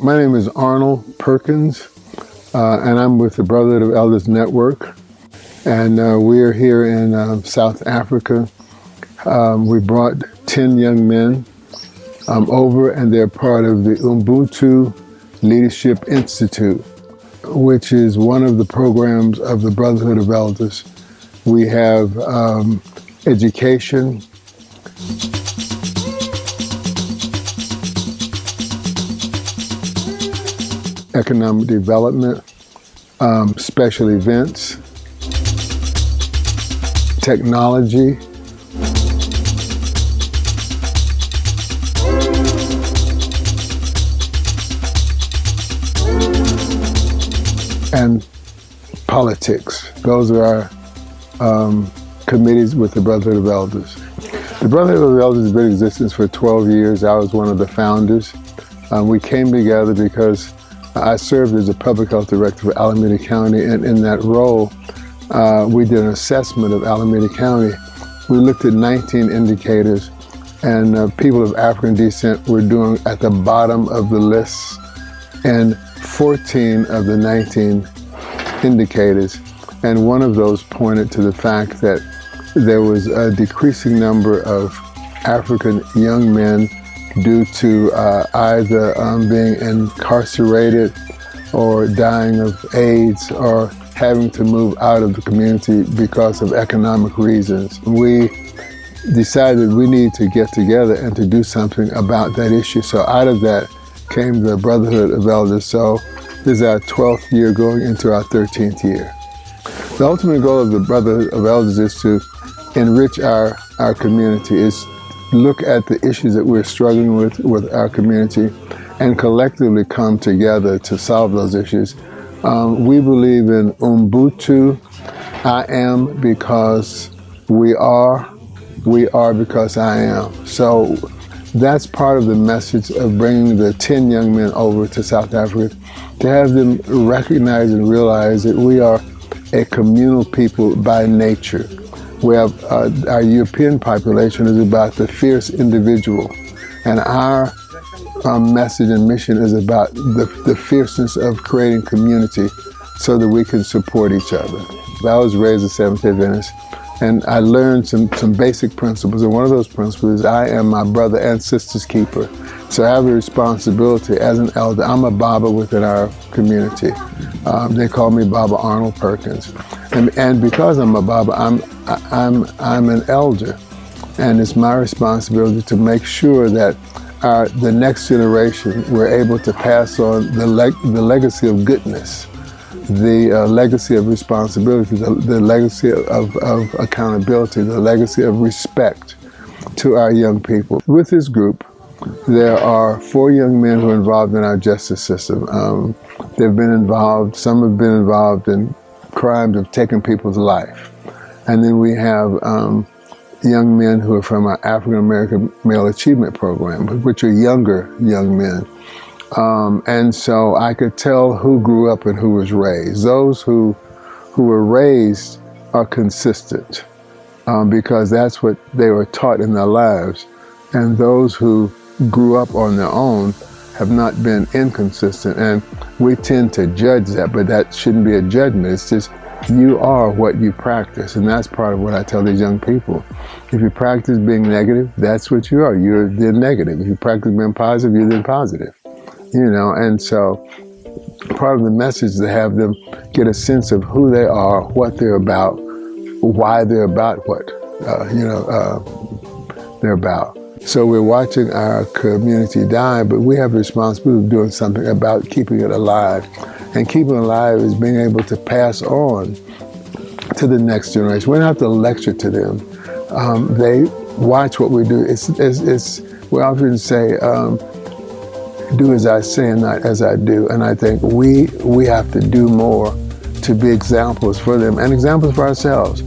My name is Arnold Perkins, and I'm with the Brotherhood of Elders Network. And we're here in South Africa. We brought 10 young men over, and they're part of the Ubuntu Leadership Institute, which is one of the programs of the Brotherhood of Elders. We have education, economic development, special events, technology, and politics. Those are our committees with the Brotherhood of Elders. The Brotherhood of Elders has been in existence for 12 years. I was one of the founders. We came together because I served as a public health director for Alameda County, and in that role, we did an assessment of Alameda County. We looked at 19 indicators, and people of African descent were doing at the bottom of the list, and 14 of the 19 indicators, and one of those pointed to the fact that there was a decreasing number of African young men due to either being incarcerated or dying of AIDS or having to move out of the community because of economic reasons. We decided we need to get together and to do something about that issue. So out of that came the Brotherhood of Elders. So this is our 12th year going into our 13th year. The ultimate goal of the Brotherhood of Elders is to enrich our community, is look at the issues that we're struggling with our community and collectively come together to solve those issues. We believe in Ubuntu. I am because we are because I am. So that's part of the message of bringing the 10 young men over to South Africa, to have them recognize and realize that we are a communal people by nature. We have our European population is about the fierce individual, and our message and mission is about the fierceness of creating community so that we can support each other. I was raised a Seventh-day Adventist, and I learned some basic principles, and one of those principles is I am my brother and sister's keeper. So I have a responsibility as an elder. I'm a Baba within our community. They call me Baba Arnold Perkins. And because I'm a Baba, I'm an elder. And it's my responsibility to make sure that the next generation, we're able to pass on the legacy of goodness, the legacy of responsibility, the legacy of accountability, the legacy of respect to our young people. With this group, there are 4 young men who are involved in our justice system. They've been involved, some have been involved in crimes of taking people's life. And then we have young men who are from our African American Male Achievement Program, which are younger young men. And so I could tell who grew up and who was raised. Those who were raised are consistent because that's what they were taught in their lives. And those who grew up on their own have not been inconsistent. And we tend to judge that, but that shouldn't be a judgment. It's just you are what you practice. And that's part of what I tell these young people. If you practice being negative, that's what you are. You're then negative. If you practice being positive, you're then positive. You know, and so part of the message is to have them get a sense of who they are, what they're about, why they're about what, they're about. So we're watching our community die, but we have a responsibility of doing something about keeping it alive. And keeping it alive is being able to pass on to the next generation. We don't have to lecture to them. They watch what we do. We often say, do as I say and not as I do. And I think we have to do more to be examples for them and examples for ourselves.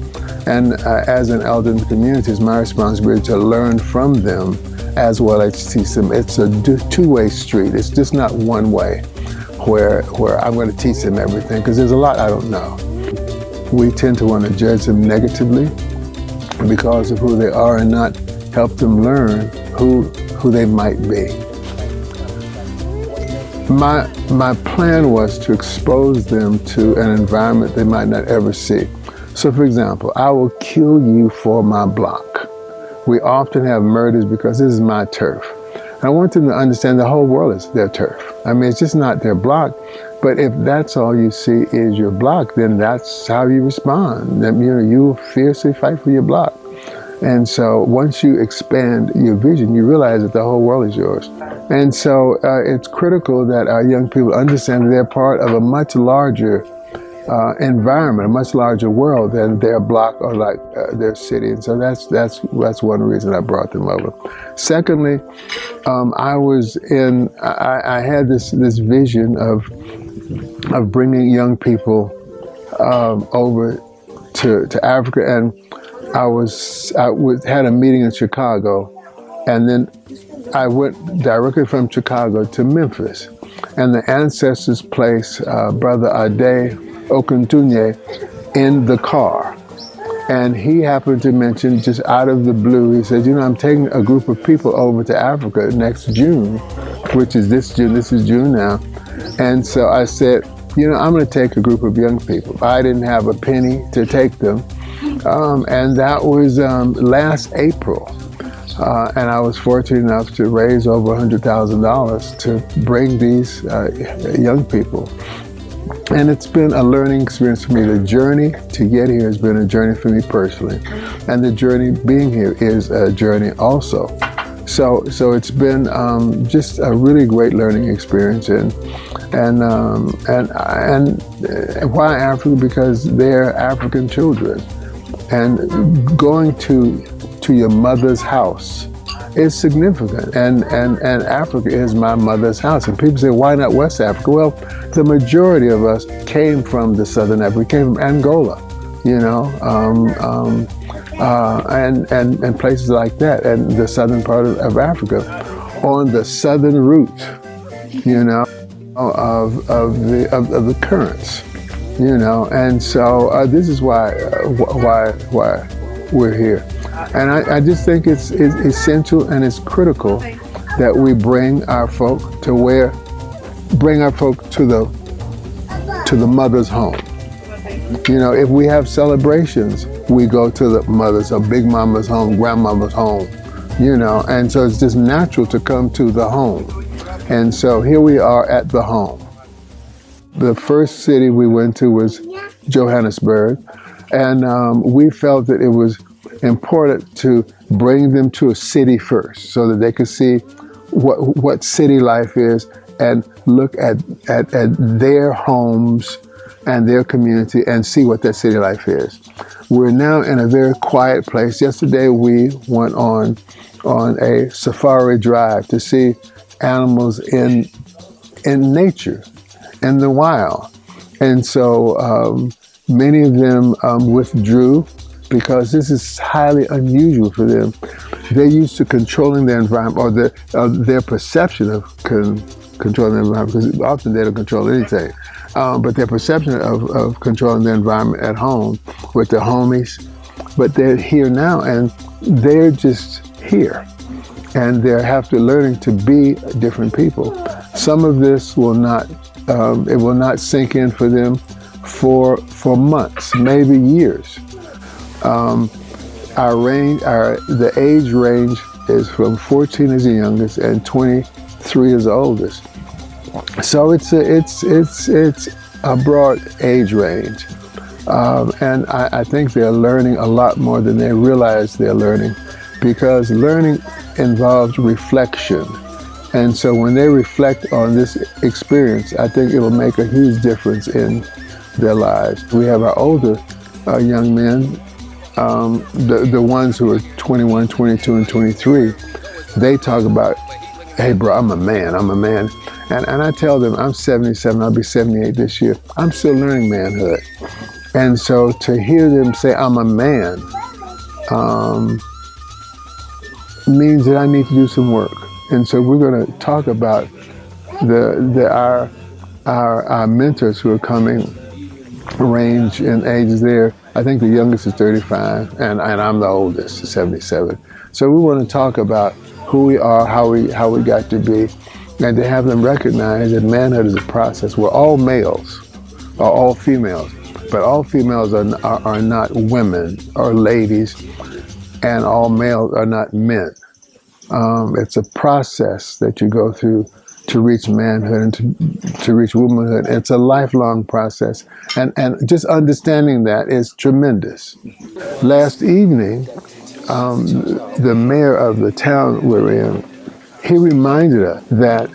And as an elder in the community, it's my responsibility to learn from them as well as teach them. It's a two-way street. It's just not one way where I'm going to teach them everything, because there's a lot I don't know. We tend to want to judge them negatively because of who they are and not help them learn who they might be. My plan was to expose them to an environment they might not ever see. So for example, I will kill you for my block. We often have murders because this is my turf. I want them to understand the whole world is their turf. I mean, it's just not their block. But if that's all you see is your block, then that's how you respond. That, you fiercely fight for your block. And so once you expand your vision, you realize that the whole world is yours. And so it's critical that our young people understand that they're part of a much larger environment, a much larger world than their block or like their city. And so that's one reason I brought them over. Secondly, I had this vision of bringing young people over to Africa, and I had a meeting in Chicago, and then I went directly from Chicago to Memphis, and the ancestors placed Brother Ade Tonye in the car, and he happened to mention, just out of the blue, he said, I'm taking a group of people over to Africa next June, which is this June. This is June now. And so I said, I'm going to take a group of young people. I didn't have a penny to take them. And that was last April. And I was fortunate enough to raise over $100,000 to bring these young people. And it's been a learning experience for me. The journey to get here has been a journey for me personally. And the journey being here is a journey also. So it's been just a really great learning experience, and why Africa? Because they're African children, and going to your mother's house is significant, and Africa is my mother's house. And people say, why not West Africa? Well, the majority of us came from the Southern Africa. We came from Angola, and places like that, and the southern part of Africa, on the southern route, of the currents, and so this is why we're here, and I just think it's essential and it's critical that we bring our folk to the mother's home. If we have celebrations, we go to the mother's or big mama's home, grandmama's home, and so it's just natural to come to the home. And so here we are at the home. The first city we went to was Johannesburg, and we felt that it was important to bring them to a city first so that they could see what city life is and look at their homes and their community and see what that city life is. We're now in a very quiet place. Yesterday we went on a safari drive to see animals in nature, in the wild. And so many of them withdrew because this is highly unusual for them. They're used to controlling their environment, or their perception of controlling their environment, because often they don't control anything. But their perception of controlling their environment at home with their homies, but they're here now and they're just here. And they have to learning to be different people. Some of this will not, it will not sink in for them for months, maybe years. The age range is from 14 as the youngest and 23 as the oldest. So it's a broad age range, and I think they're learning a lot more than they realize they're learning, because learning involves reflection, and so when they reflect on this experience, I think it will make a huge difference in their lives. We have our older young men, the ones who are 21, 22, and 23. They talk about, hey bro, I'm a man. And I tell them, I'm 77, I'll be 78 this year. I'm still learning manhood. And so to hear them say, I'm a man, means that I need to do some work. And so we're going to talk about our mentors who are coming, range in ages there. I think the youngest is 35, and I'm the oldest, 77. So we want to talk about who we are, how we got to be, and to have them recognize that manhood is a process where all males are all females, but all females are not women or ladies, and all males are not men. It's a process that you go through to reach manhood and to reach womanhood. It's a lifelong process, and just understanding that is tremendous. Last evening, the mayor of the town we're in, he reminded us that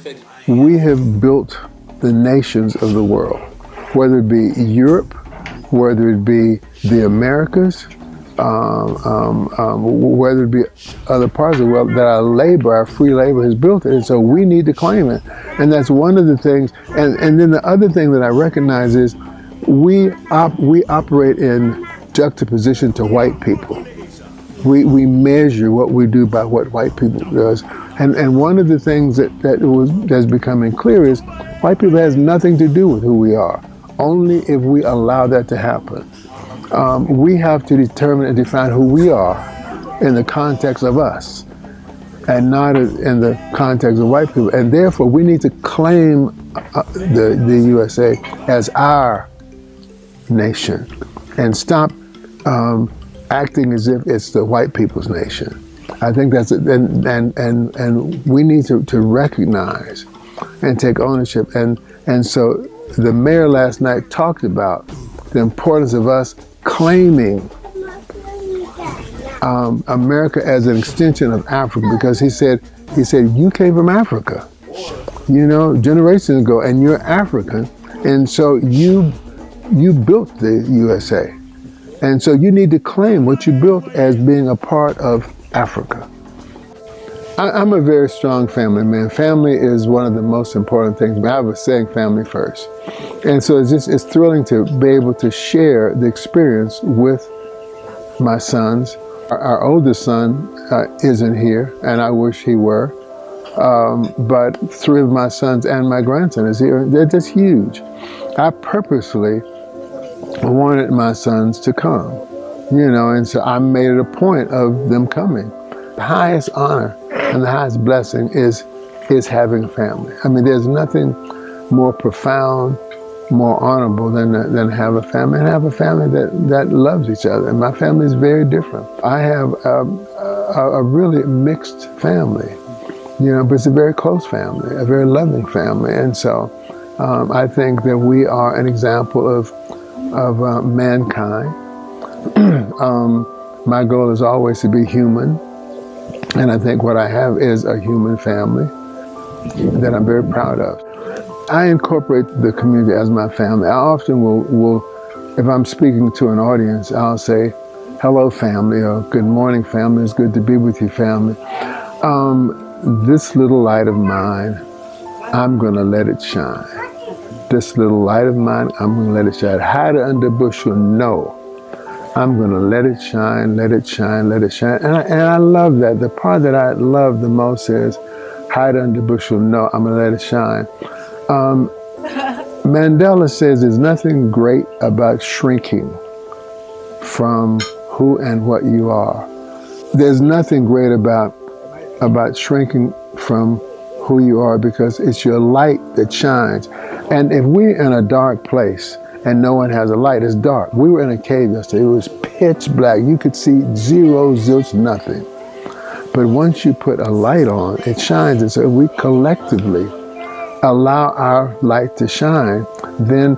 we have built the nations of the world, whether it be Europe, whether it be the Americas, whether it be other parts of the world, that our labor, our free labor has built it, and so we need to claim it. And that's one of the things. And then the other thing that I recognize is we operate in juxtaposition to white people. We measure what we do by what white people does. And one of the things that's becoming clear is white people has nothing to do with who we are, only if we allow that to happen. We have to determine and define who we are in the context of us, and not in the context of white people. And therefore, we need to claim the USA as our nation, and stop acting as if it's the white people's nation. I think that's it. And we need to recognize and take ownership. And so the mayor last night talked about the importance of us claiming America as an extension of Africa, because he said you came from Africa, generations ago, and you're African, and so you built the USA, and so you need to claim what you built as being a part of Africa. I'm a very strong family man. Family is one of the most important things. I was saying family first. And so it's thrilling to be able to share the experience with my sons. Our oldest son isn't here, and I wish he were. But 3 of my sons and my grandson is here. They're just huge. I purposely wanted my sons to come, and so I made it a point of them coming. The highest honor and the highest blessing is having a family. I mean, there's nothing more profound, more honorable than have a family, and have a family that loves each other. And my family is very different. I have a really mixed family, but it's a very close family, a very loving family. And so I think that we are an example of mankind. My goal is always to be human. And I think what I have is a human family that I'm very proud of. I incorporate the community as my family. I often will, if I'm speaking to an audience, I'll say, hello family, or good morning family, it's good to be with you family. This little light of mine, I'm gonna let it shine. This little light of mine, I'm gonna let it shine. Hide under bushel, no. I'm gonna let it shine, let it shine, let it shine. And I love that. The part that I love the most is hide under bushel, no, I'm gonna let it shine. Mandela says there's nothing great about shrinking from who and what you are. There's nothing great about shrinking from who you are, because it's your light that shines. And if we're in a dark place and no one has a light, it's dark. We were in a cave yesterday. It was pitch black. You could see zero, zilch, nothing. But once you put a light on, it shines. And so if we collectively allow our light to shine, then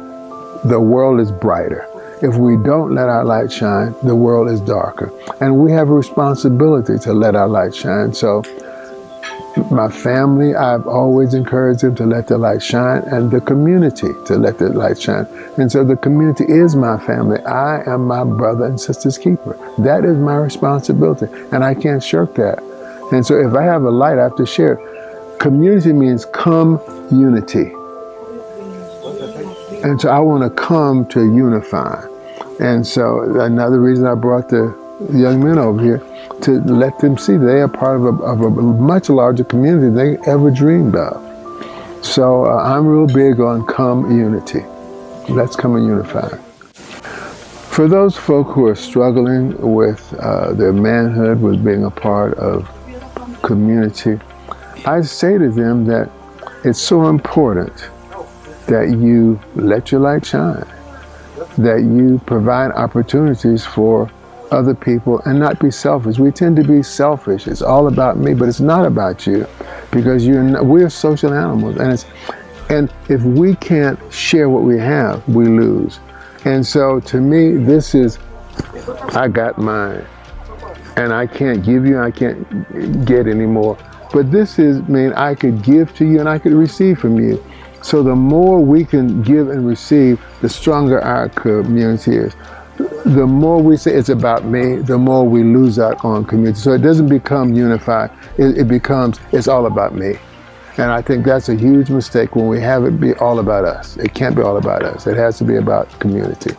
the world is brighter. If we don't let our light shine, the world is darker. And we have a responsibility to let our light shine. So my family, I've always encouraged them to let their light shine, and the community to let their light shine. And so the community is my family. I am my brother and sister's keeper. That is my responsibility, and I can't shirk that. And so if I have a light, I have to share. Community means come-unity. And so I want to come to unify. And so another reason I brought the young men over here, to let them see they are part of a much larger community than they ever dreamed of. So I'm real big on come unity. Let's come and unify. For those folk who are struggling with their manhood, with being a part of community, I say to them that it's so important that you let your light shine, that you provide opportunities for other people and not be selfish. We tend to be selfish. It's all about me, but it's not about you, because we're social animals, and if we can't share what we have, we lose. And so to me, this is, I got mine, and I can't give you, I can't get anymore. But this is, I could give to you and I could receive from you. So the more we can give and receive, the stronger our community is. The more we say it's about me, the more we lose out on community. So it doesn't become unified. It becomes, it's all about me. And I think that's a huge mistake when we have it be all about us. It can't be all about us. It has to be about community.